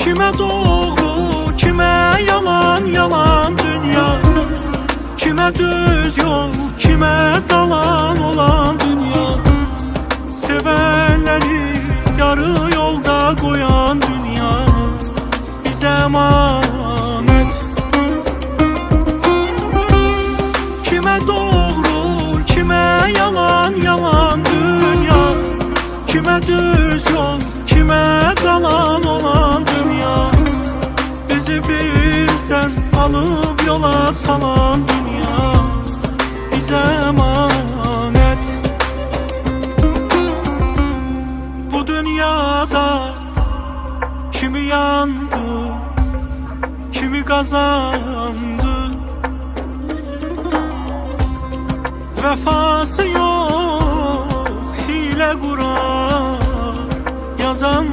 Kime doğru, kime yalan, yalan dünya. Kime düz yol, kime dalan olan dünya. Sevenleri yarı yolda koyan dünya bize emanet. Kime doğru, kime yalan, yalan dünya. Kime düz yol, kime dalan olan dünya. Bizi bizden alıp yola salan dünya bize emanet. Bu dünyada kimi yandı, kimi kazandı. Vefası yok, hile kurar yazan.